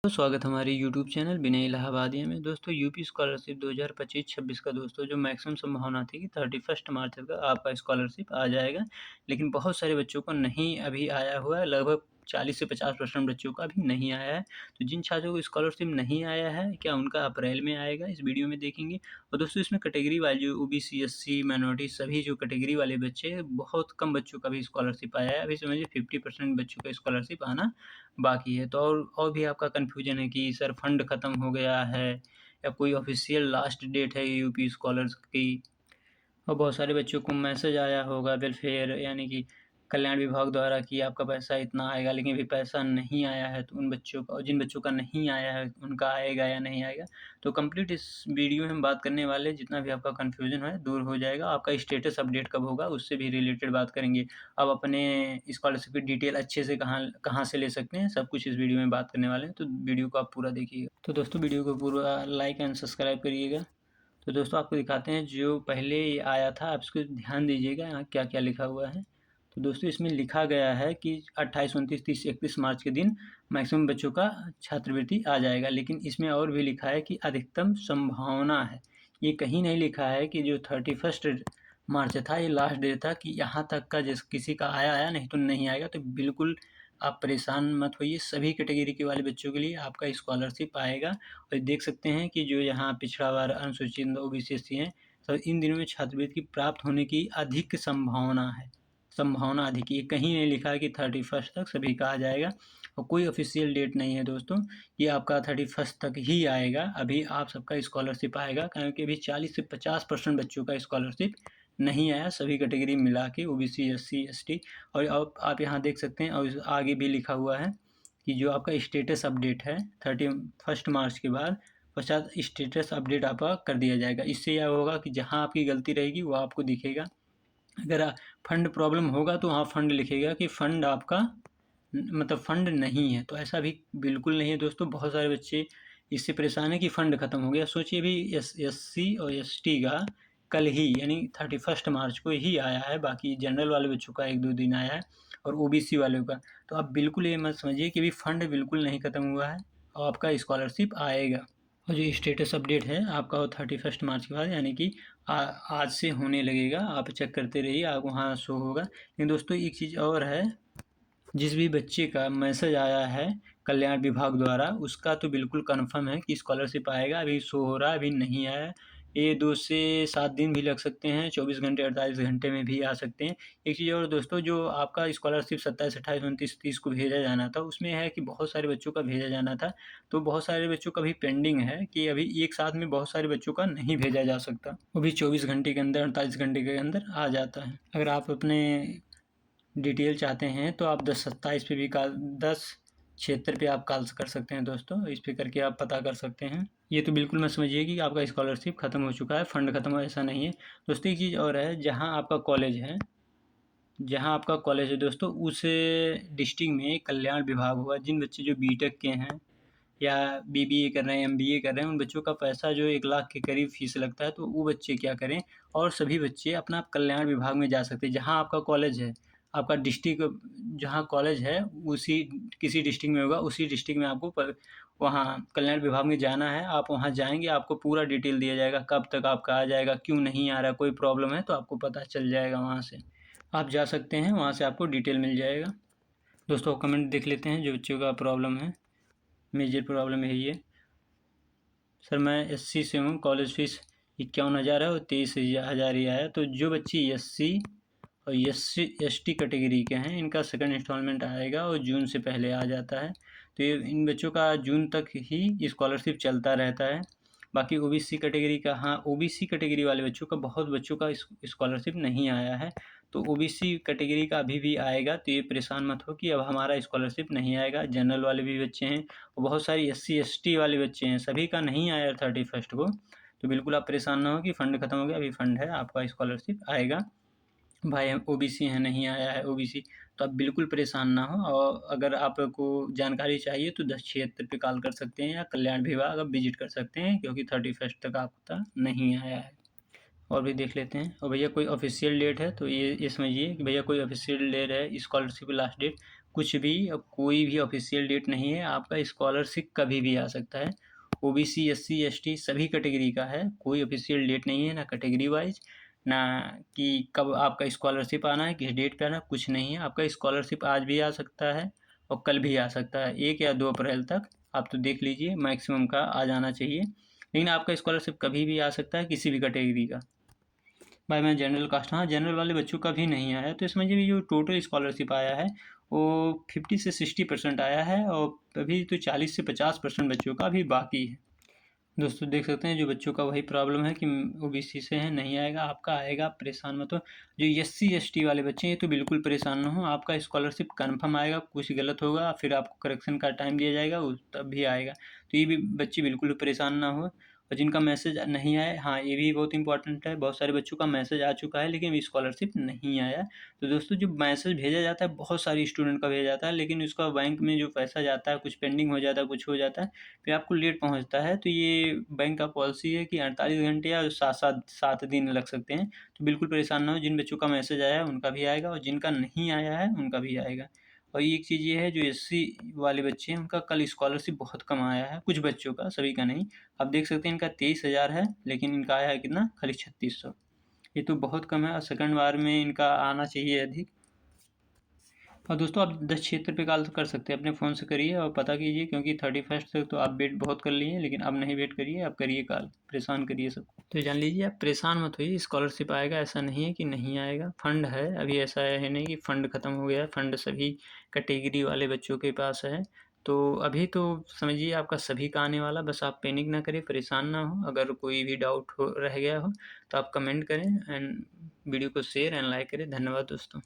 तो स्वागत है हमारे यूट्यूब चैनल विनय इलाहाबादिया में। दोस्तों यूपी स्कॉलरशिप 2025-26 का दोस्तों जो मैक्सिमम संभावना थी कि 31 मार्च तक आपका स्कॉलरशिप आ जाएगा, लेकिन बहुत सारे बच्चों को नहीं अभी आया हुआ है। लगभग 40 से 50% बच्चों का अभी नहीं आया है। तो जिन छात्रों को स्कॉलरशिप नहीं आया है, क्या उनका अप्रैल में आएगा, इस वीडियो में देखेंगे। और दोस्तों इसमें कैटेगरी वाइज़ जो ओबीसी, एससी, माइनॉरिटी सभी जो कैटेगरी वाले बच्चे हैं, बहुत कम बच्चों का भी स्कॉलरशिप आया है। अभी समझिए 50% बच्चों का स्कॉलरशिप आना बाकी है। तो और भी आपका कन्फ्यूजन है कि सर फंड ख़त्म हो गया है या कोई ऑफ़िशियल लास्ट डेट है यूपी स्कॉलर्स की। और बहुत सारे बच्चों को मैसेज आया होगा वेलफेयर यानी कि कल्याण विभाग द्वारा कि आपका पैसा इतना आएगा, लेकिन अभी पैसा नहीं आया है। तो उन बच्चों का और जिन बच्चों का नहीं आया है उनका आएगा या नहीं आएगा, तो कंप्लीट इस वीडियो में हम बात करने वाले हैं। जितना भी आपका कन्फ्यूजन है दूर हो जाएगा। आपका स्टेटस अपडेट कब होगा उससे भी रिलेटेड बात करेंगे। आप अपने स्कॉलरशिप की डिटेल अच्छे से कहाँ कहाँ से ले सकते हैं, सब कुछ इस वीडियो में बात करने वाले हैं। तो वीडियो को आप पूरा देखिएगा। तो दोस्तों वीडियो को पूरा लाइक एंड सब्सक्राइब करिएगा। तो दोस्तों आपको दिखाते हैं जो पहले ये आया था, आप इसको ध्यान दीजिएगा यहाँ क्या-क्या लिखा हुआ है। तो दोस्तों इसमें लिखा गया है कि 28, 29, 30, 31 मार्च के दिन मैक्सिमम बच्चों का छात्रवृत्ति आ जाएगा। लेकिन इसमें और भी लिखा है कि अधिकतम संभावना है। ये कहीं नहीं लिखा है कि जो 31 मार्च था ये लास्ट डेट था कि यहाँ तक का जिस किसी का आया नहीं तो नहीं आएगा। तो बिल्कुल आप परेशान मत होइए, सभी कैटेगरी के वाले बच्चों के लिए आपका स्कॉलरशिप आएगा। और देख सकते हैं कि जो यहाँ पिछड़ा वर्ग, अनुसूचित, ओबीसी, एससी हैं, तो इन दिनों में छात्रवृत्ति प्राप्त होने की अधिक संभावना है। संभावना अधिक, ये कहीं नहीं लिखा है कि 31 तक सभी का आ जाएगा। और कोई ऑफिशियल डेट नहीं है दोस्तों, ये आपका 31 तक ही आएगा। अभी आप सबका स्कॉलरशिप आएगा, क्योंकि अभी 40 से 50% बच्चों का स्कॉलरशिप नहीं आया, सभी कैटेगरी मिला के, ओबीसी, एससी, एसटी। और अब आप यहाँ देख सकते हैं और आगे भी लिखा हुआ है कि जो आपका स्टेटस अपडेट है 31 मार्च के बाद पश्चात स्टेटस अपडेट आपका कर दिया जाएगा। इससे यह होगा कि जहाँ आपकी गलती रहेगी वो आपको दिखेगा। अगर फंड प्रॉब्लम होगा तो वहाँ फंड लिखेगा कि फंड आपका मतलब फंड नहीं है। तो ऐसा भी बिल्कुल नहीं है दोस्तों। बहुत सारे बच्चे इससे परेशान है कि फ़ंड ख़त्म हो गया। सोचिए भी एससी और एसटी का कल ही यानी 31 मार्च को ही आया है, बाकी जनरल वाले बच्चों का 1-2 दिन आया है और ओबीसी वालों का। तो आप बिल्कुल ये मत समझिए कि अभी फ़ंड बिल्कुल नहीं ख़त्म हुआ है और आपका स्कॉलरशिप आएगा। और जो स्टेटस अपडेट है आपका वो 31 मार्च के बाद यानी कि आज से होने लगेगा। आप चेक करते रहिए, आप वहाँ शो होगा। लेकिन दोस्तों एक चीज़ और है, जिस भी बच्चे का मैसेज आया है कल्याण विभाग द्वारा उसका तो बिल्कुल कन्फर्म है कि स्कॉलरशिप आएगा। अभी शो हो रहा है, अभी नहीं आया है। ये 2 से 7 दिन भी लग सकते हैं, 24 घंटे 48 घंटे में भी आ सकते हैं। एक चीज़ और दोस्तों, जो आपका स्कॉलरशिप 27, 28, 29, 30 को भेजा जाना था, उसमें है कि बहुत सारे बच्चों का भेजा जाना था। तो बहुत सारे बच्चों का भी पेंडिंग है कि अभी एक साथ में बहुत सारे बच्चों का नहीं भेजा जा सकता। वो भी 24 घंटे के अंदर, 48 घंटे के अंदर आ जाता है। अगर आप अपने डिटेल चाहते हैं तो आप 1027 पे भी कॉल, 1076 पे आप कॉल कर सकते हैं दोस्तों। इस पे करके आप पता कर सकते हैं। ये तो बिल्कुल मत समझिए कि आपका स्कॉलरशिप ख़त्म हो चुका है, फ़ंड ख़त्म हो, ऐसा नहीं है दोस्तों। एक चीज़ और है, जहाँ आपका कॉलेज है दोस्तों, उस डिस्ट्रिक्ट में कल्याण विभाग होगा। जिन बच्चे जो बीटेक के हैं या बीबीए कर रहे हैं, एमबीए कर रहे हैं, उन बच्चों का पैसा जो 1 लाख के करीब फ़ीस लगता है। तो वो बच्चे क्या करें, और सभी बच्चे अपना कल्याण विभाग में जा सकते हैं। जहाँ आपका कॉलेज है, आपका डिस्ट्रिक्ट जहाँ कॉलेज है उसी किसी डिस्ट्रिक्ट में होगा, उसी डिस्ट्रिक्ट में आपको वहाँ कल्याण विभाग में जाना है। आप वहाँ जाएँगे, आपको पूरा डिटेल दिया जाएगा, कब तक आपका आ जाएगा, क्यों नहीं आ रहा, कोई प्रॉब्लम है तो आपको पता चल जाएगा। वहाँ से आप जा सकते हैं, वहाँ से आपको डिटेल मिल जाएगा। दोस्तों कमेंट देख लेते हैं जो बच्चों का प्रॉब्लम है। मेजर प्रॉब्लम यही है, सर मैं एससी से हूँ, कॉलेज फीस 51,000 है और 23,000 ही आया। तो जो बच्चे एससी और एसटी कैटेगरी के हैं, इनका सेकंड इंस्टॉलमेंट आएगा और जून से पहले आ जाता है। तो ये इन बच्चों का जून तक ही स्कॉलरशिप चलता रहता है। बाकी ओबीसी कैटेगरी का, हाँ ओबीसी कैटेगरी वाले बच्चों का, बहुत बच्चों का स्कॉलरशिप नहीं आया है। तो ओबीसी कैटेगरी का अभी भी आएगा। तो ये परेशान मत हो कि अब हमारा स्कॉलरशिप नहीं आएगा। जनरल वाले भी बच्चे हैं और बहुत सारी एससी एसटी वाले बच्चे हैं, सभी का नहीं आया 31 को। तो बिल्कुल आप परेशान ना हो कि फ़ंड ख़त्म हो गया, अभी फ़ंड है, आपका स्कॉलरशिप आएगा। भाई हम ओबीसी हैं, नहीं आया है ओबीसी, तो आप बिल्कुल परेशान ना हो। और अगर आपको जानकारी चाहिए तो 1076 पे कॉल कर सकते हैं या कल्याण विभाग आप विजिट कर सकते हैं, क्योंकि 31 तक आपका नहीं आया है। और भी देख लेते हैं। और भैया कोई ऑफिशियल डेट है तो ये समझिए कि भैया कोई ऑफिशियल डेट है स्कॉलरशिप लास्ट डेट, कुछ भी कोई भी ऑफिशियल डेट नहीं है, आपका स्कॉलरशिप कभी भी आ सकता है। ओबीसी, एससी, एसटी सभी कैटेगरी का है, कोई ऑफिशियल डेट नहीं है, ना कैटेगरी वाइज, ना कि कब आपका स्कॉलरशिप आना है, किस डेट पे आना है, कुछ नहीं है। आपका स्कॉलरशिप आज भी आ सकता है और कल भी आ सकता है, 1 या 2 अप्रैल तक आप तो देख लीजिए, मैक्सिमम का आ जाना चाहिए। लेकिन आपका स्कॉलरशिप कभी भी आ सकता है, किसी भी कैटेगरी का। भाई मैं जनरल कास्ट, हाँ जनरल वाले बच्चों का भी नहीं आया, तो इसमें जो जो टोटल स्कॉलरशिप आया है वो 50 से 60% आया है, और अभी तो 40 से 50% बच्चों का अभी बाकी है। दोस्तों देख सकते हैं जो बच्चों का वही प्रॉब्लम है कि ओबीसी से है, नहीं आएगा, आपका आएगा, परेशान मत हो। जो एससी एसटी वाले बच्चे हैं ये तो बिल्कुल परेशान ना हो, आपका स्कॉलरशिप कन्फर्म आएगा, कुछ गलत होगा फिर आपको करेक्शन का टाइम दिया जाएगा, तब भी आएगा। तो ये भी बच्चे बिल्कुल परेशान ना हो। और जिनका मैसेज नहीं आया, हाँ ये भी बहुत इंपॉर्टेंट है, बहुत सारे बच्चों का मैसेज आ चुका है लेकिन स्कॉलरशिप नहीं आया। तो दोस्तों जो मैसेज भेजा जाता है बहुत सारी स्टूडेंट का भेजा जाता है, लेकिन उसका बैंक में जो पैसा जाता है कुछ पेंडिंग हो जाता है, कुछ हो जाता है, फिर आपको लेट पहुंचता है। तो ये बैंक का पॉलिसी है कि 48 घंटे या 7 दिन लग सकते हैं। तो बिल्कुल परेशान ना हो, जिन बच्चों का मैसेज आया है उनका भी आएगा और जिनका नहीं आया है उनका भी आएगा। और एक चीज़ ये है, जो एससी वाले बच्चे हैं उनका कल स्कॉलरशिप बहुत कम आया है, कुछ बच्चों का, सभी का नहीं। आप देख सकते हैं इनका 23,000 है, लेकिन इनका आया है कितना, खाली 3600। ये तो बहुत कम है, और सेकंड बार में इनका आना चाहिए अधिक। और दोस्तों आप 10 क्षेत्र पे कॉल कर सकते हैं, अपने फ़ोन से करिए और पता कीजिए, क्योंकि 31 तक तो आप वेट बहुत कर लिए हैं, लेकिन अब नहीं वेट करिए, आप करिए कॉल, परेशान करिए सबको। तो जान लीजिए आप परेशान मत होइए, स्कॉलरशिप आएगा, ऐसा नहीं है कि नहीं आएगा, फंड है। अभी ऐसा है नहीं कि फ़ंड ख़त्म हो गया है, फ़ंड सभी कैटेगरी वाले बच्चों के पास है। तो अभी तो समझिए आपका सभी का आने वाला, बस आप पैनिक ना करें, परेशान ना हो। अगर कोई भी डाउट हो रह गया हो तो आप कमेंट करें, एंड वीडियो को शेयर एंड लाइक करें। धन्यवाद दोस्तों।